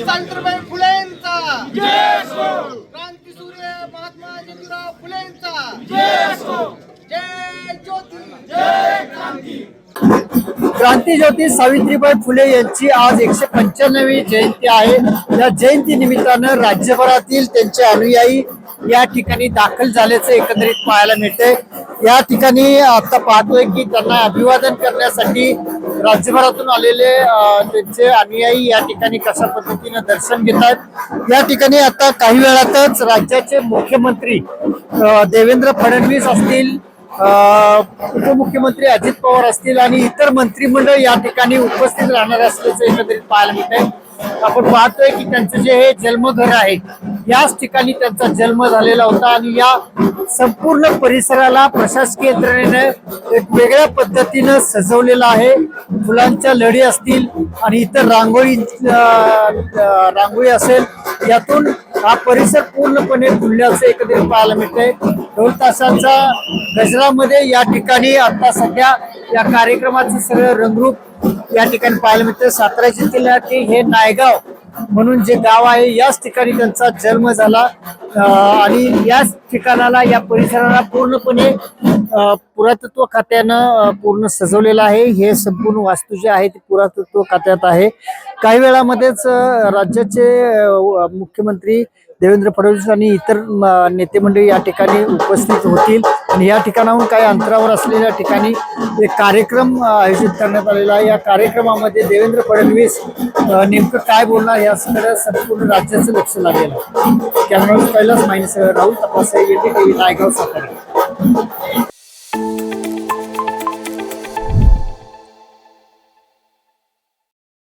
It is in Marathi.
सावित्रीबाई फुलेंचा क्रांतीसूर्य महात्मा ज्योतिराव फुलेंचा जय ज्योती जय क्रांती। क्रांती ज्योती सावित्रीबाई फुले यांची आज 195वी जयंती आहे। या जयंती निमित्तानं राज्यभरातील त्यांचे अनुयायी या ठिकाणी दाखल झाल्याचे एकंदरीत पाहायला मिळते। या ठिकाणी आता पाहतोय की त्यांना अभिवादन करण्यासाठी राज्यभरातून आलेले त्यांचे अनुयायी या ठिकाणी कशा पद्धतीने दर्शन घेतात। या ठिकाणी आता काही वेळातच राज्याचे मुख्यमंत्री देवेंद्र फडणवीस असतील, उपमुख्यमंत्री अजित पवार असतील आणि इतर मंत्रिमंडळ या ठिकाणी उपस्थित राहणार असल्याचं एकंदरीत पाहायला मिळतंय। आपण पाहतोय की त्यांचं जे हे जन्मघर आहे याच ठिकाणी त्यांचा जन्म झालेला होता आणि या संपूर्ण परिसराला प्रशासकीय यंत्रणेने एक वेगळ्या पद्धतीने सजवलेलं आहे। फुलांच्या लढी असतील आणि इतर रांगोळी असेल, यातून हा परिसर पूर्णपणे फुलल्याचं एकत्रित पाहायला मिळतंय। ढोल ताशांचा गजरामध्ये या ठिकाणी आता सध्या या कार्यक्रमाचं सगळं रंगरूप या ठिकाणी पाहायला मिळतं। सातारा जिल्ह्यातील हे नायगाव म्हणून जे गाव आहे याच ठिकाणी त्यांचा जन्म झाला आणि याच ठिकाणाला, या परिसराला पूर्णपणे पुरातत्व खात्यानं पूर्ण सजवलेलं आहे। हे संपूर्ण वास्तू जे आहे ते पुरातत्व खात्यात आहे। काही वेळामध्येच राज्याचे मुख्यमंत्री देवेंद्र फडणवीस आणि इतर नेते मंडळी या ठिकाणी उपस्थित होतील आणि या ठिकाणाहून काही अंतरावर असलेल्या ठिकाणी एक कार्यक्रम आयोजित करण्यात आलेला आहे। या कार्यक्रमामध्ये देवेंद्र फडणवीस नेमकं काय बोलणार याकडे संपूर्ण राज्याचं लक्ष लागलेलं आहे। कॅमेरा कैलास माहिती राहुल तपासे, नायगाव सातारा।